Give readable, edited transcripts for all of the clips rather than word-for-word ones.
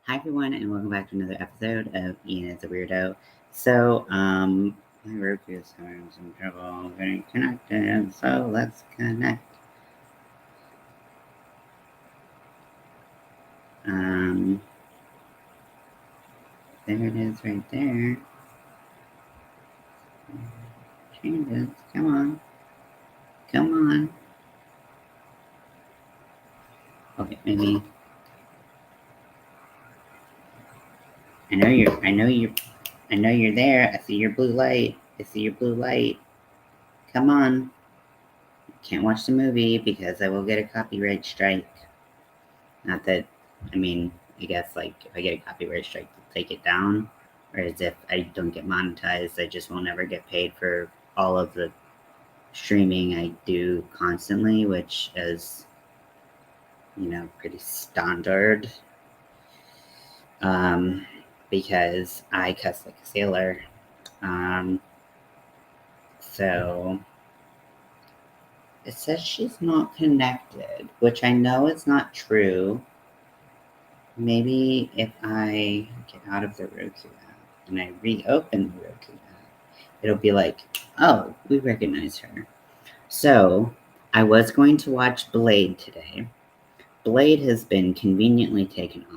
Hi everyone, and welcome back to another episode of Ian is a Weirdo. So, my Roku is having some trouble getting connected, so let's connect. There it is right there. Changes, come on. Come on. Okay, maybe. I know you're there. I see your blue light. Come on. Can't watch the movie because I will get a copyright strike. Not that, I guess, if I get a copyright strike, they'll take it down. Whereas if I don't get monetized, I just will never get paid for all of the streaming I do constantly, which is, pretty standard. Because I cuss like a sailor. Um, so it says she's not connected, which I know is not true. Maybe if I get out of the Roku app and I reopen the Roku app, it'll be like, oh, we recognize her. So I was going to watch Blade today. Blade has been conveniently taken off.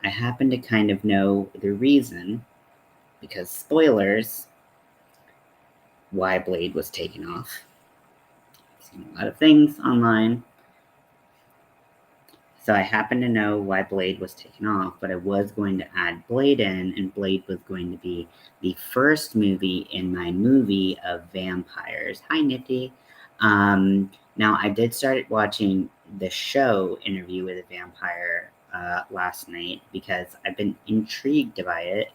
I happen to kind of know the reason, because spoilers, why Blade was taken off. I've seen a lot of things online. So I happen to know why Blade was taken off, but I was going to add Blade in, and Blade was going to be the first movie in my movie of vampires. Hi, Nifty. Now, I did start watching the show Interview with a Vampire last night because I've been intrigued by it.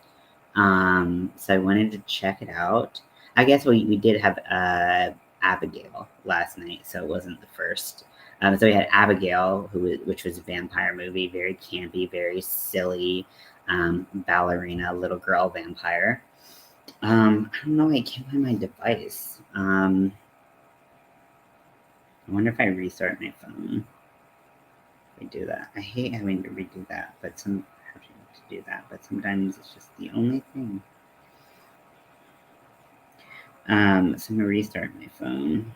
So I wanted to check it out. I guess we did have Abigail last night, so it wasn't the first. So we had Abigail, which was a vampire movie, very campy, very silly, ballerina little girl vampire. I don't know. I can't find my device. I wonder if I restart my phone. If I do that, I hate having to redo that, but having to do that. But sometimes it's just the only thing. So I'm gonna restart my phone.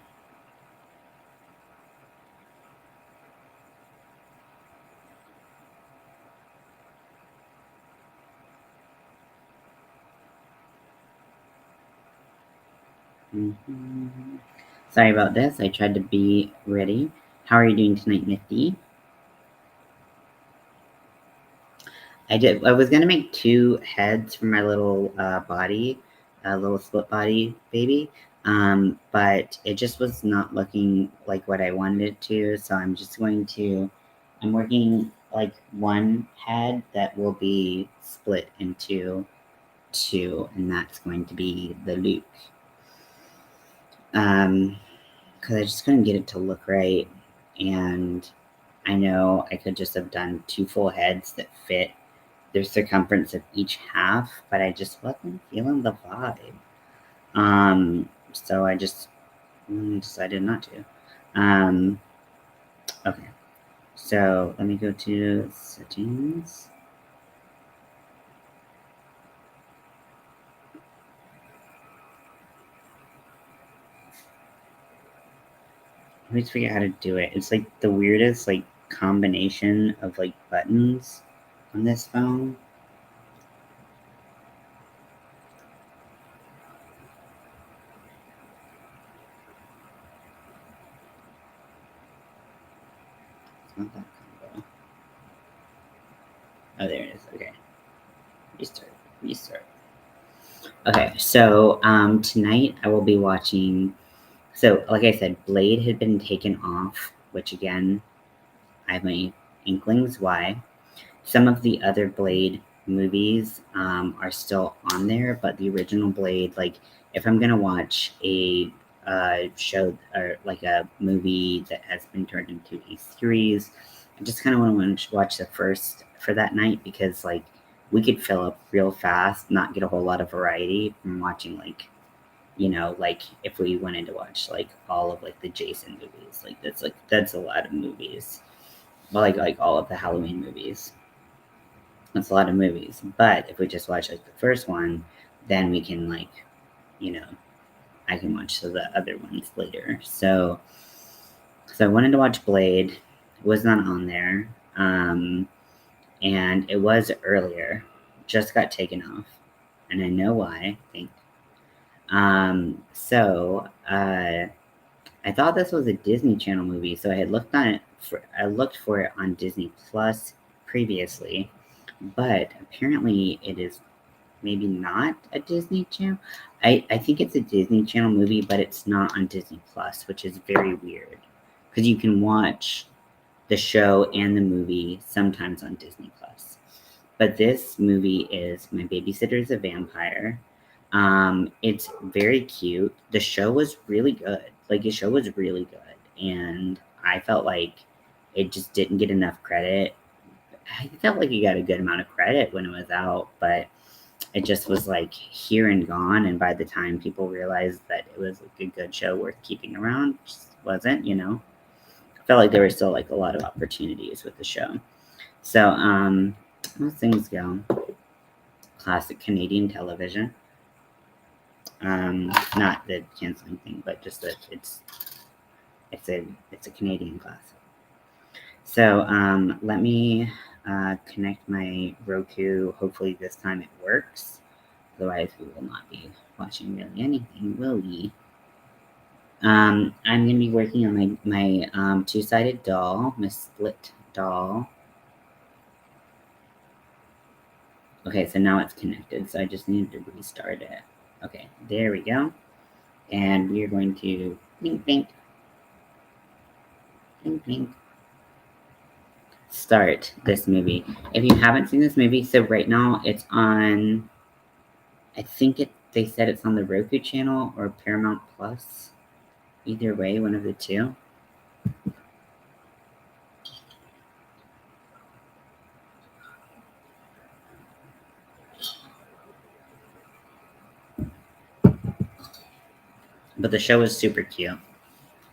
Sorry about this. I tried to be ready. How are you doing tonight, Nifty? I was gonna make two heads for my little body, little split body baby, but it just was not looking like what I wanted it to. So I'm working like one head that will be split into two, and that's going to be the Luke. Because I just couldn't get it to look right, and I know I could just have done two full heads that fit the circumference of each half, but I just wasn't feeling the vibe. So I just decided not to. Okay, so let me go to settings. Let me figure out how to do it. It's like the weirdest combination of buttons on this phone. It's not that combo. Oh, there it is. Okay. Restart. Okay, so tonight I will be watching. So, like I said, Blade had been taken off, which again, I have my inklings why. Some of the other Blade movies are still on there, but the original Blade, if I'm gonna watch a show or like a movie that has been turned into a series, I just kind of want to watch the first for that night because we could fill up real fast, not get a whole lot of variety from watching if we wanted to watch all of the Jason movies, that's a lot of movies. Well, like all of the Halloween movies. That's a lot of movies. But if we just watch like the first one, then we can like, you know, I can watch the other ones later. So I wanted to watch Blade. It was not on there. And it was earlier. Just got taken off. And I know why, I think. I thought this was a Disney Channel movie, so I had looked on it. I looked for it on Disney Plus previously, but apparently it is maybe not a Disney Channel. I think it's a Disney Channel movie, but it's not on Disney Plus, which is very weird because you can watch the show and the movie sometimes on Disney Plus. But this movie is My Babysitter's a Vampire. It's very cute. The show was really good. Like the show was really good, and I felt like it just didn't get enough credit. I felt like it got a good amount of credit when it was out, but it just was like here and gone. And by the time people realized that it was like a good show worth keeping around, it just wasn't. I felt like there were still like a lot of opportunities with the show. So, most things go. Classic Canadian television. Not the canceling thing, but just that it's a Canadian classic. So let me connect my Roku. Hopefully this time it works. Otherwise we will not be watching really anything, will we? I'm going to be working on my two-sided doll, my split doll. Okay, so now it's connected, so I just needed to restart it. Okay, there we go. And we're going to blink, blink, blink, blink, start this movie. If you haven't seen this movie, so right now it's on, I think they said it's on the Roku channel or Paramount Plus. Either way, one of the two. But the show is super cute.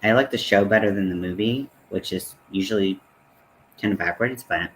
I like the show better than the movie, which is usually kind of backwards, but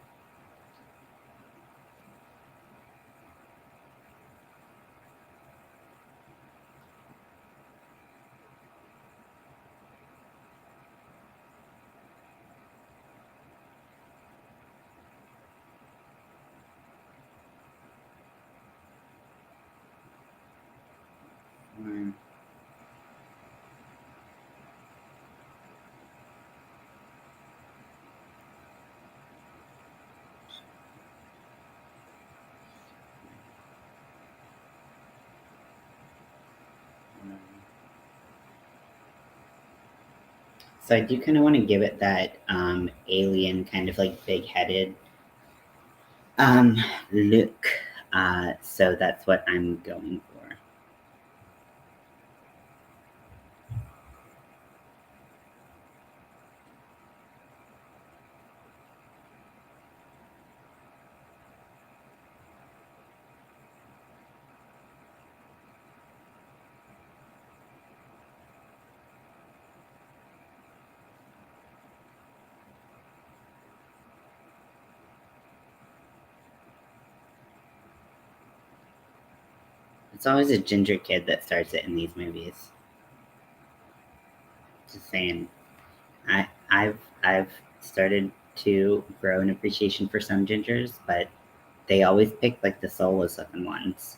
so I do kind of want to give it that alien kind of like big-headed look. So that's what I'm going for. It's always a ginger kid that starts it in these movies. Just saying. I've started to grow an appreciation for some gingers, but they always pick like the soulless looking ones.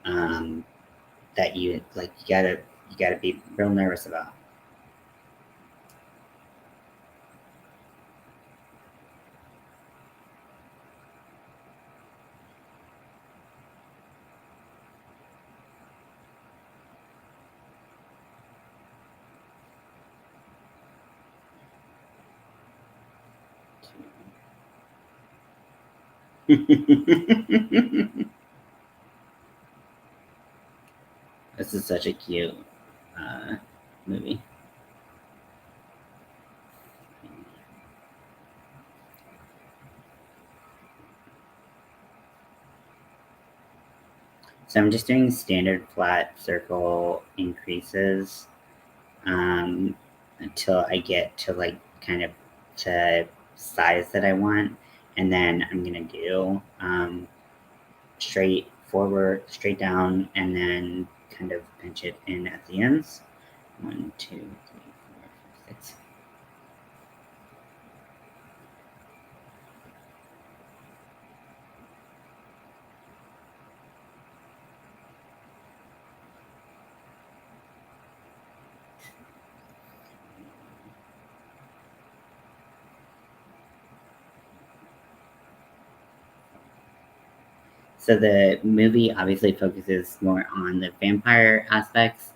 That you like you gotta be real nervous about. This is such a cute movie. So I'm just doing standard flat circle increases until I get to like kind of to size that I want. and then I'm going to do straight forward, straight down, and then kind of pinch it in at the ends. 1, 2, 3, 4, 5, 6. So the movie obviously focuses more on the vampire aspects,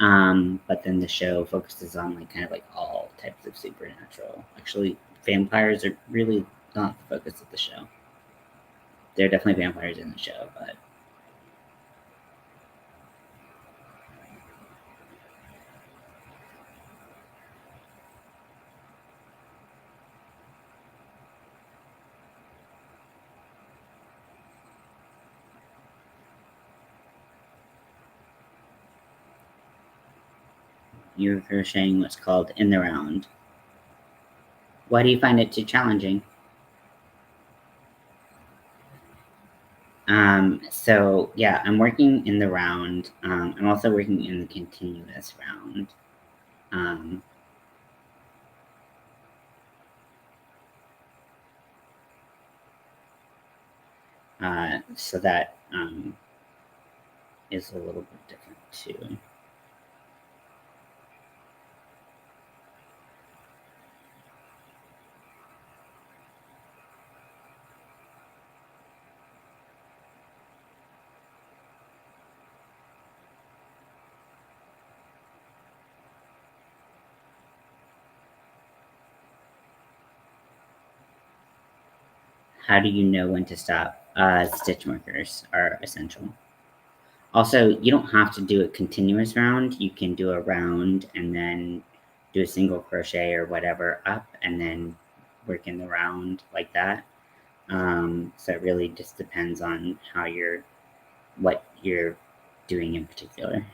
but then the show focuses on like kind of like all types of supernatural. Actually, vampires are really not the focus of the show. There are definitely vampires in the show, but you're crocheting what's called in the round. Why do you find it too challenging? So yeah, I'm working in the round. I'm also working in the continuous round. Um, so that is a little bit different too. How do you know when to stop? Stitch markers are essential. Also, you don't have to do a continuous round. You can do a round and then do a single crochet or whatever up and then work in the round like that. So it really just depends on what you're doing in particular.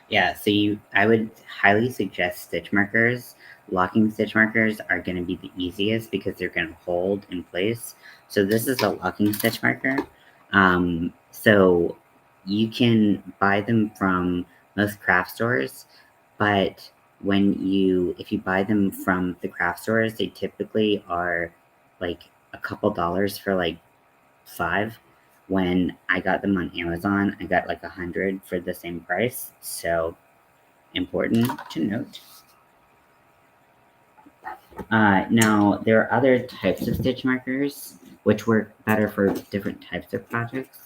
Yeah, so I would highly suggest stitch markers. Locking stitch markers are going to be the easiest because they're going to hold in place. So this is a locking stitch marker. So you can buy them from most craft stores, but if you buy them from the craft stores, they typically are like a couple dollars for like 5. When I got them on Amazon, I got like 100 for the same price. So important to note. Now, there are other types of stitch markers which work better for different types of projects.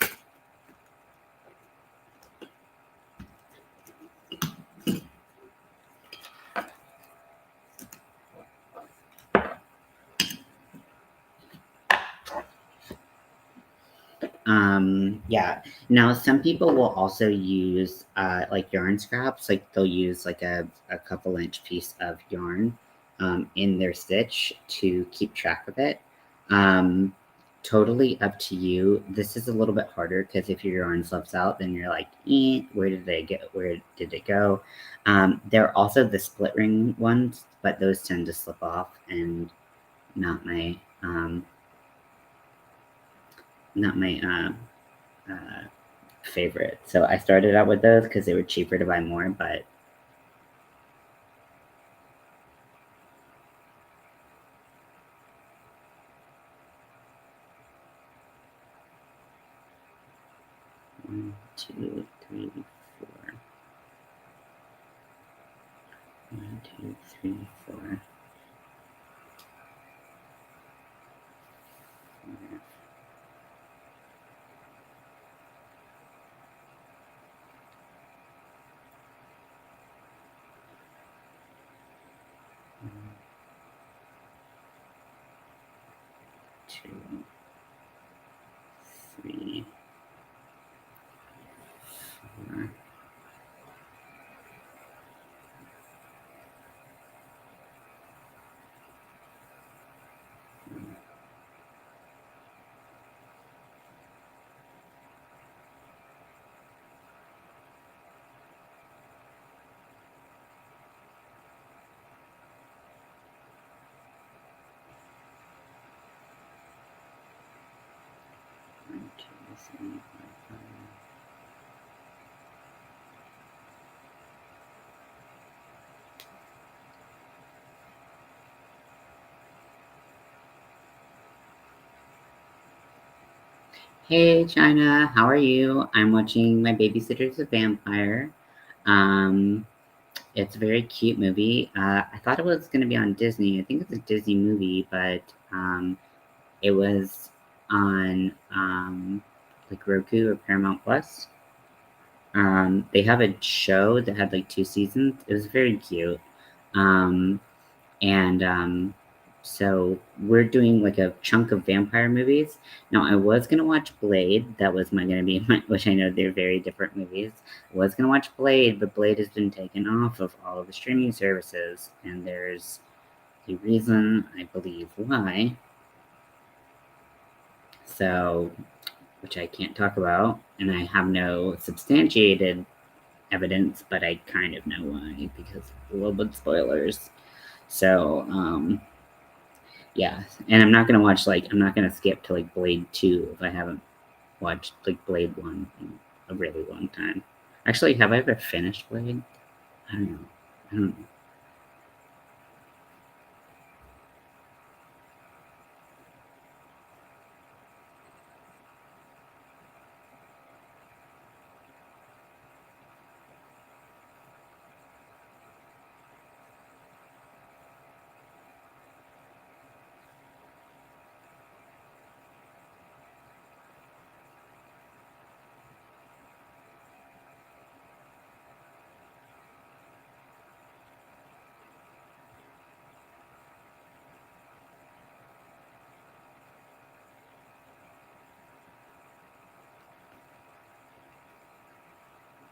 Yeah. Now, some people will also use like yarn scraps. Like they'll use like a couple inch piece of yarn in their stitch to keep track of it. Um, totally up to you. This is a little bit harder because if your yarn slips out, then you're like, where did they get? Where did it go? There are also the split ring ones, but those tend to slip off and not my not my favorite. So I started out with those because they were cheaper to buy more, but one, two, three, four. 1, 2, 3, 4. 5. 2, 3, 4. Hey China, how are you? I'm watching My Babysitter's a Vampire. Um, it's a very cute movie. I thought it was gonna be on Disney. I think it's a Disney movie, but it was on like Roku or Paramount Plus. They have a show that had like 2 seasons. It was very cute. Um, and so we're doing like a chunk of vampire movies. Now I was gonna watch Blade. That was gonna be my, which I know they're very different movies. I was gonna watch Blade, but Blade has been taken off of all of the streaming services, and there's a reason, I believe, why. So, which I can't talk about, and I have no substantiated evidence, but I kind of know why because a little bit spoilers. So, yeah, and I'm not gonna watch I'm not gonna skip to like Blade 2 if I haven't watched like Blade 1 in a really long time. Actually, have I ever finished Blade? I don't know. I don't know.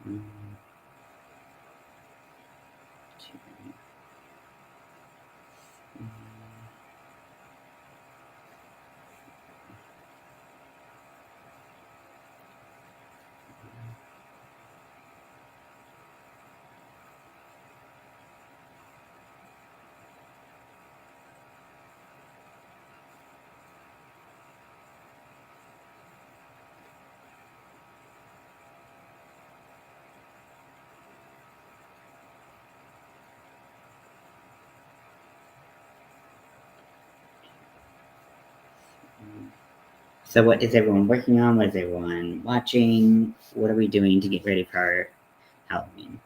Mm, So, what is everyone working on? What is everyone watching? What are we doing to get ready for Halloween?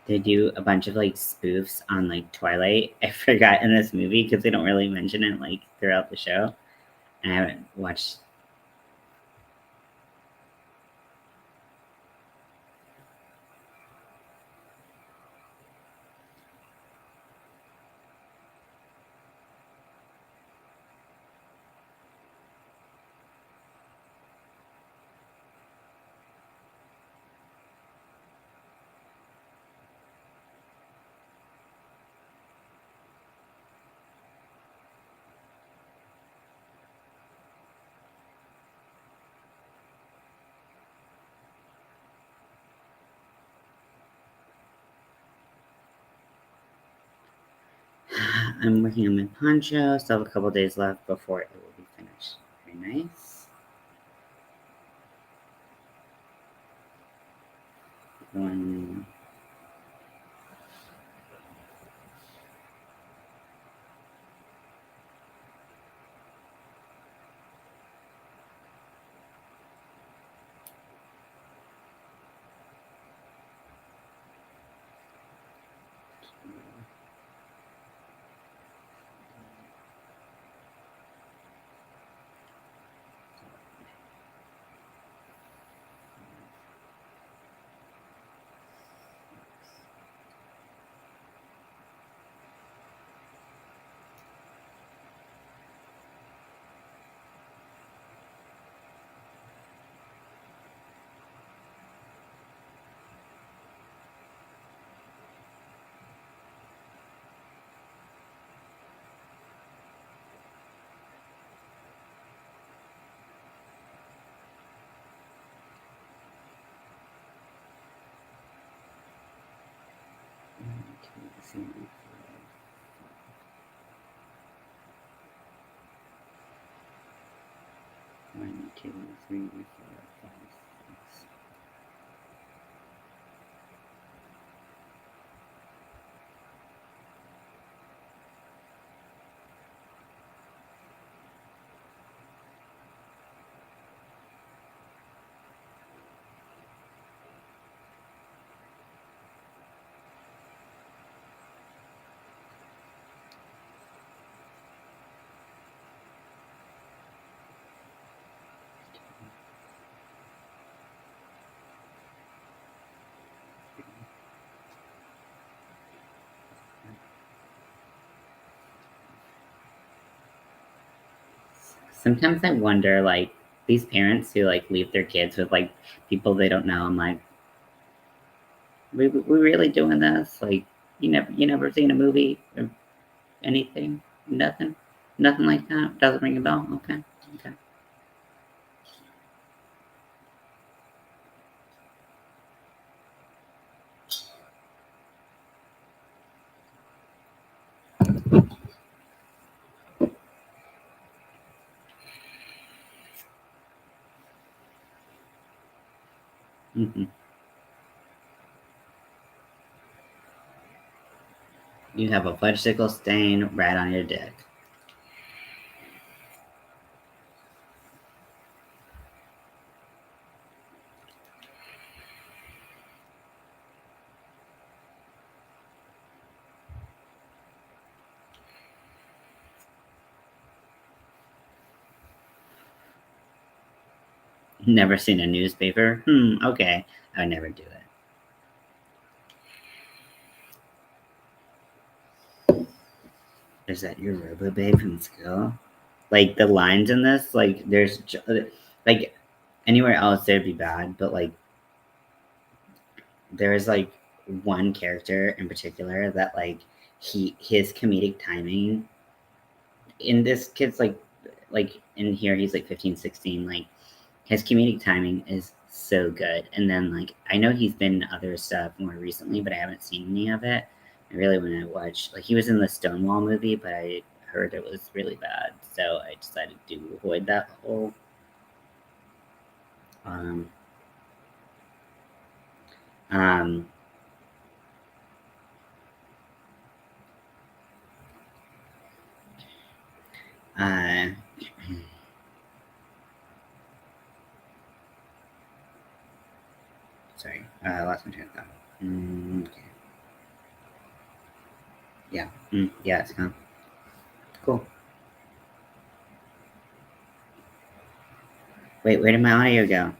They do a bunch of like spoofs on like Twilight. I forgot in this movie because they don't really mention it like throughout the show. And I haven't watched. I'm working on my poncho. Still have a couple days left before it will be finished. Very nice. One. One, two, three, four, five, six. Sometimes I wonder, like, these parents who like leave their kids with like people they don't know. I'm like, we really doing this? Like, you never seen a movie or anything? Nothing, nothing like that. Doesn't ring a bell. Okay, okay. Mm-hmm. You have a fudgesicle stain right on your dick. Never seen a newspaper? Okay. I would never do it. Is that your robo babe from school? Like the lines in this, like like anywhere else they'd be bad, but like there is like one character in particular that like his comedic timing in this kid's like in here he's like 15, 16. Like his comedic timing is so good. And then like I know he's been in other stuff more recently, but I haven't seen any of it. I really want to watch, like he was in the Stonewall movie, but I heard it was really bad, so I decided to avoid that whole um um uh sorry, I lost my train of thought. Okay. Yeah. Yeah, it's gone. Cool. Wait, where did my audio go?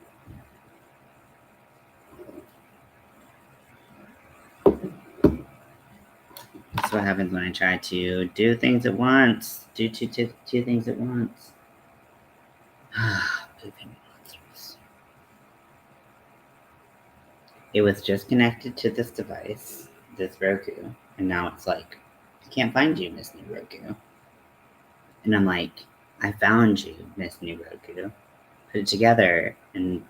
That's what happens when I try to do things at once. Do two things at once. Pooping monsters. It was just connected to this device, this Roku, and now it's like, I can't find you, Miss New Roku. And I'm like, I found you, Miss New Roku. Put it together and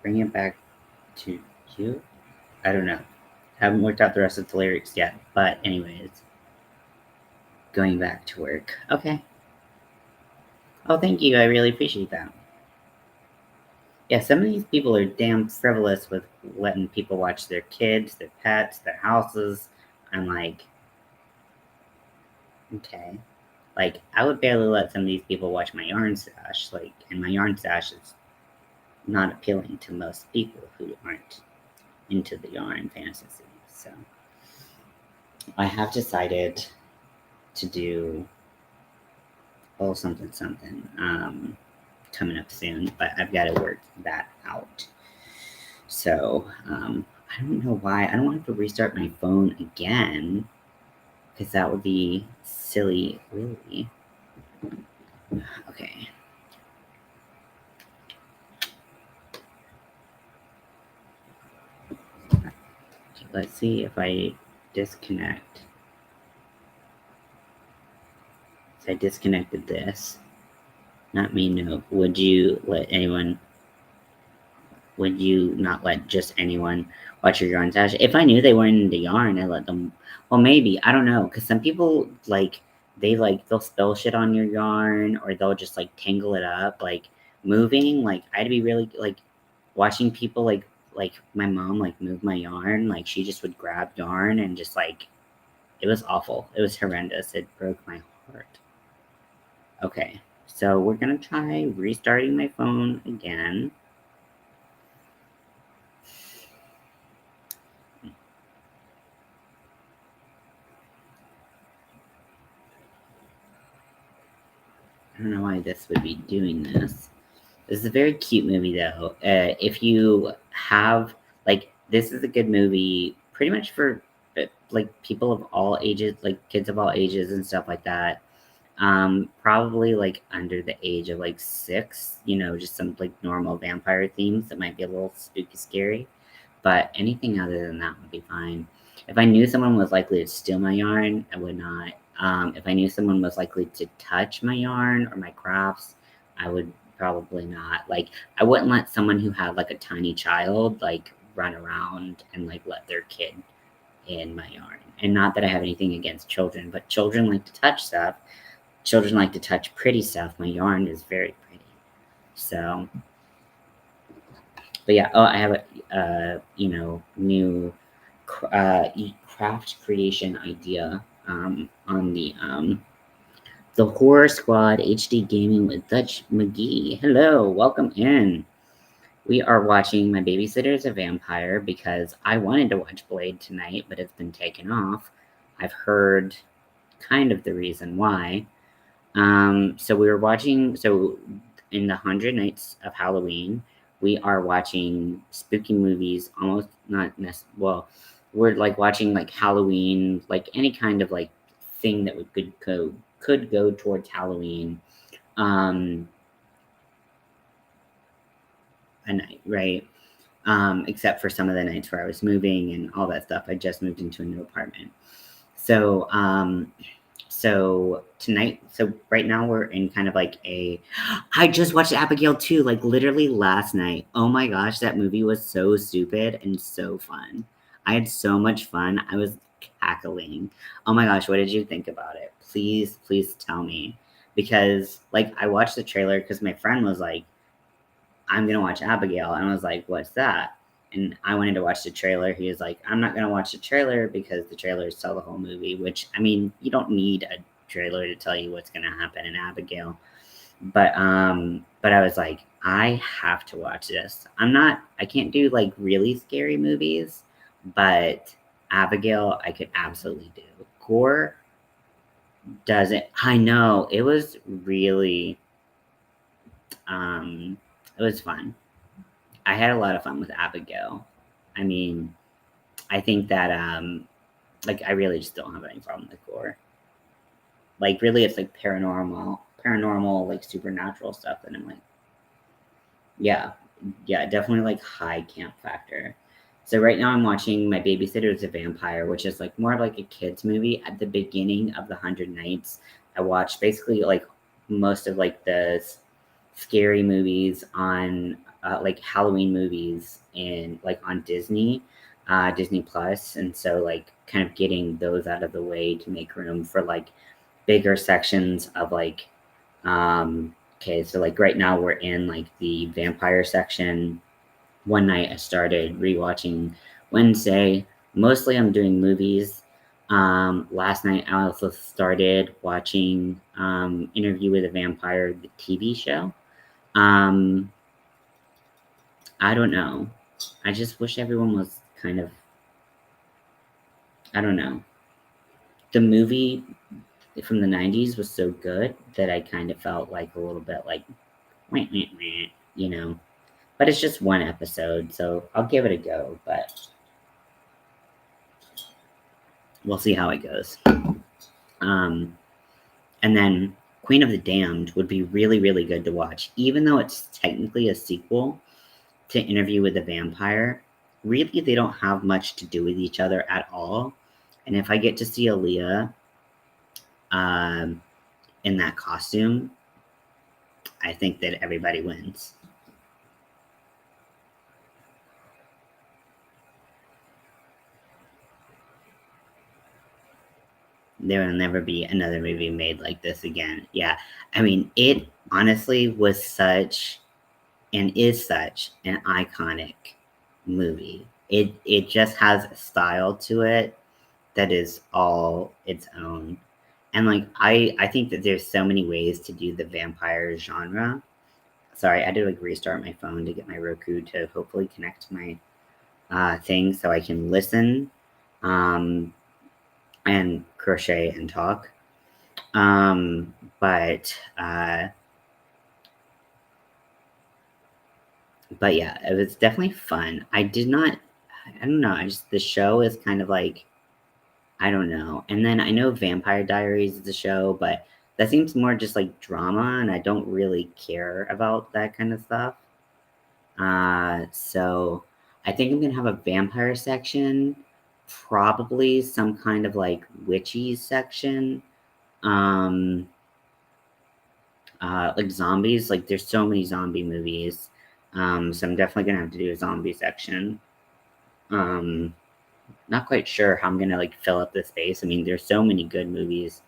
bring it back to you. I don't know. Haven't worked out the rest of the lyrics yet, but anyways, going back to work. Okay. Oh, thank you. I really appreciate that. Yeah, some of these people are damn frivolous with letting people watch their kids, their pets, their houses. I'm like, okay. Like, I would barely let some of these people watch my yarn stash. Like, and my yarn stash is not appealing to most people who aren't into the yarn fantasy. So, I have decided to do something something coming up soon, but I've got to work that out. So, I don't know why. I don't want to restart my phone again because that would be silly, really. Okay. Let's see if I disconnect. So I disconnected this. Not me, no. Would you not let just anyone watch your yarn stash? If I knew they weren't into yarn, I let them. Well, maybe. I don't know. Because some people, they'll spill shit on your yarn or they'll just, tangle it up. Like, moving, I'd be really, watching people, my mom, move my yarn. Like, she just would grab yarn and just, it was awful. It was horrendous. It broke my heart. Okay. So we're going to try restarting my phone again. I don't know why this would be doing this. This is a very cute movie, though. If you have, this is a good movie pretty much for, people of all ages, kids of all ages and stuff like that. Probably, under the age of, 6, just some, normal vampire themes that might be a little spooky scary. But anything other than that would be fine. If I knew someone was likely to steal my yarn, I would not. If I knew someone was likely to touch my yarn or my crafts, I would probably not. I wouldn't let someone who had a tiny child run around and let their kid in my yarn. And not that I have anything against children, but children like to touch stuff. Children like to touch pretty stuff. My yarn is very pretty. So, but yeah, I have a new craft creation idea on the Horror Squad HD Gaming with Dutch McGee. Hello, welcome in. We are watching My Babysitter's a Vampire because I wanted to watch Blade tonight, but it's been taken off. I've heard kind of the reason why. So we were watching. So in the 100 Nights of Halloween, we are watching spooky movies. Almost not well. We're watching Halloween, any kind of thing that could go towards Halloween. A night, right? Except for some of the nights where I was moving and all that stuff. I just moved into a new apartment. So tonight, right now we're in kind of I just watched Abigail 2, literally last night. Oh my gosh, that movie was so stupid and so fun. I had so much fun. I was cackling. Oh my gosh, what did you think about it? Please, please tell me. Because, I watched the trailer because my friend was like, I'm gonna watch Abigail. And I was like, what's that? And I wanted to watch the trailer. He was like, I'm not gonna watch the trailer because the trailers tell the whole movie, which, I mean, you don't need a trailer to tell you what's gonna happen in Abigail. But I was like, I have to watch this. I can't do really scary movies, but Abigail I could absolutely do. Gore doesn't. I know. It was really it was fun. I had a lot of fun with Abigail. I mean, I think that I really just don't have any problem with gore. Really, it's paranormal, supernatural stuff, and I'm like, yeah, definitely high camp factor. So right now I'm watching My Babysitter's a Vampire, which is more of a kids movie. At the beginning of the 100 Nights, I watched basically most of the scary movies on Halloween movies in on Disney, Disney Plus, and so kind of getting those out of the way to make room for bigger sections of like, okay, so like right now we're in like the vampire section. One night I started rewatching Wednesday. Mostly I'm doing movies. Last night I also started watching Interview with a Vampire, the TV show. Um, I don't know. I just wish everyone was kind of, I don't know. The movie from the 90s was so good that I kind of felt like a little bit like, wah, wah, wah, you know. But it's just one episode, so I'll give it a go, but we'll see how it goes. Um, and then Queen of the Damned would be really, really good to watch, even though it's technically a sequel to Interview with the Vampire. Really, they don't have much to do with each other at all. And if I get to see Aaliyah um, in that costume, I think that everybody wins. There will never be another movie made like this again. Yeah. I mean, it honestly was such and is such an iconic movie. It just has a style to it that is all its own. And like I think that there's so many ways to do the vampire genre. Sorry, I had to like restart my phone to get my Roku to hopefully connect to my thing so I can listen um, and crochet and talk. But but yeah, it was definitely fun. I did not, I don't know. I just the show is kind of like I don't know. And then I know Vampire Diaries is a show, but that seems more just like drama, and I don't really care about that kind of stuff. So I think I'm gonna have a vampire section, probably some kind of like witchy section. Um, like zombies, like there's so many zombie movies. So I'm definitely gonna have to do a zombie section. Um, Not quite sure how I'm gonna like fill up the space. I mean, there's so many good movies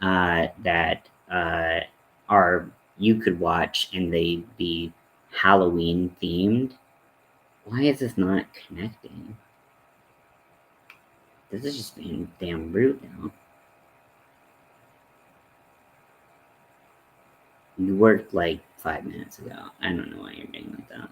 that are you could watch and they be Halloween themed. Why is this not connecting? This is just being damn rude now. You worked like 5 minutes ago. I don't know why you're being like that.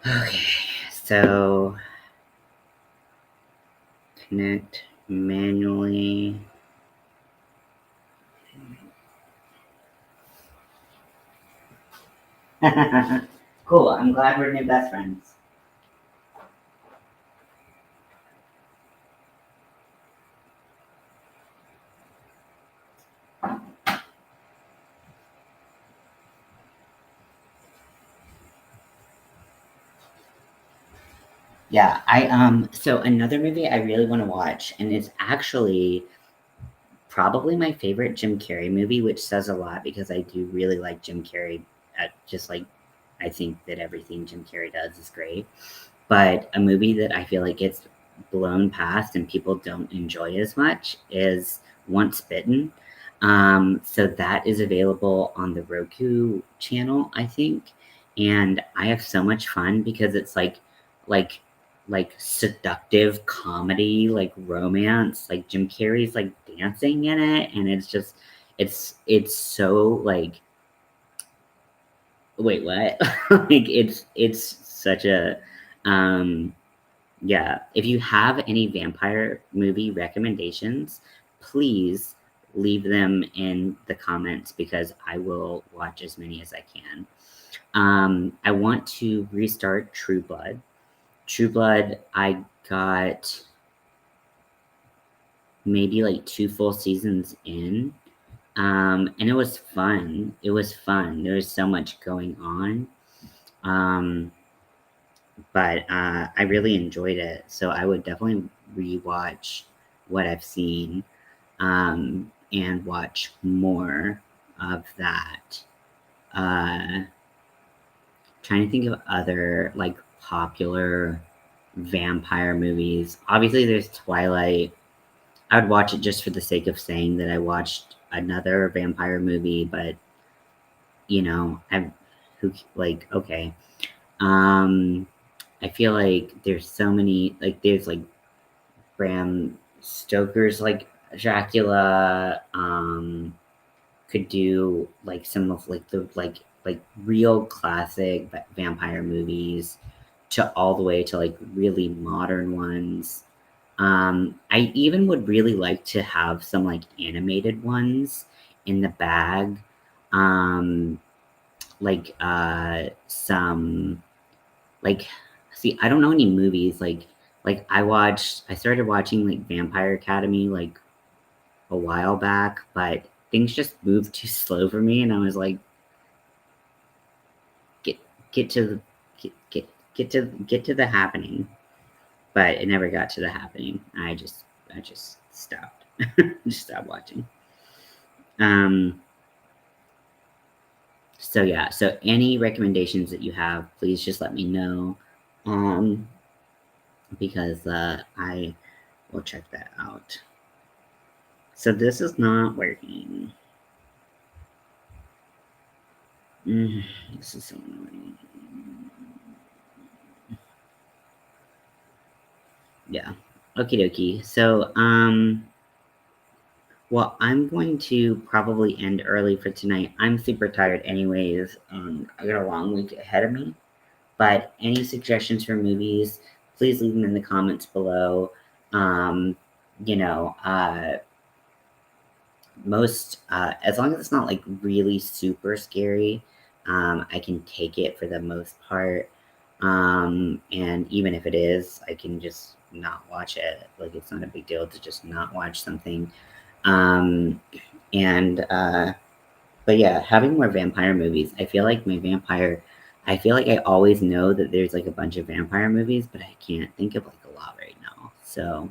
Okay, so connect manually. Cool. I'm glad we're new best friends. Yeah, I so another movie I really want to watch, and it's actually probably my favorite Jim Carrey movie, which says a lot because I do really like Jim Carrey. Just like I think that everything Jim Carrey does is great. But a movie that I feel like gets blown past and people don't enjoy as much is Once Bitten. So that is available on the Roku channel, I think. And I have so much fun because it's like like seductive comedy, like romance. Like Jim Carrey's like dancing in it, and it's just it's so like wait, what? Like it's such a um yeah, if you have any vampire movie recommendations, please leave them in the comments because I will watch as many as I can. I want to restart True Blood. True Blood, I got maybe like 2 full seasons in. And it was fun. It was fun. There was so much going on. but I really enjoyed it. So I would definitely rewatch what I've seen, and watch more of that. Uh, Trying to think of other like popular vampire movies. Obviously, there's Twilight. I would watch it just for the sake of saying that I watched another vampire movie, but I who like okay. Um, I feel like there's so many like there's like Bram Stoker's like Dracula. Could do like some of like the like real classic vampire movies to all the way to like really modern ones. I even would really like to have some like animated ones in the bag. Um, like some like see, I don't know any movies like I started watching like Vampire Academy like a while back, but things just moved too slow for me, and I was like, get get to the get to the happening, but it never got to the happening. I just stopped, just stopped watching. Um. So yeah. So any recommendations that you have, please just let me know. Um. Because I will check that out. So this is not working. Mm, this is so annoying. Yeah. Okie dokie. So, well, I'm going to probably end early for tonight. I'm super tired, anyways. I got a long week ahead of me. But any suggestions for movies, please leave them in the comments below. Um, you know, as long as it's not like really super scary, I can take it for the most part. And even if it is, I can just not watch it. Like it's not a big deal to just not watch something. Um, and But yeah, having more vampire movies. I feel like I always know that there's like a bunch of vampire movies, but I can't think of like a lot right now. So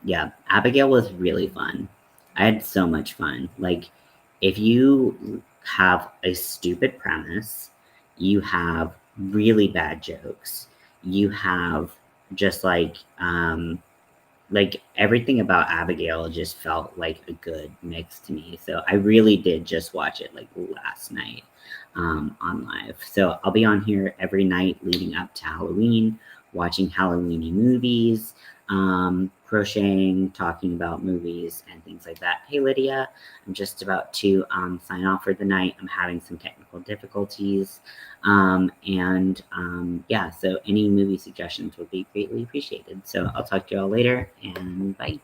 yeah, Abigail was really fun. I had so much fun. Like, if you have a stupid premise, you have really bad jokes, you have just like everything about Abigail just felt like a good mix to me. So I really did just watch it like last night, on live. So I'll be on here every night leading up to Halloween, watching Halloweeny movies, crocheting, talking about movies and things like that. Hey Lydia, I'm just about to sign off for the night. I'm having some technical difficulties. Yeah, so any movie suggestions would be greatly appreciated. So I'll talk to you all later, and bye.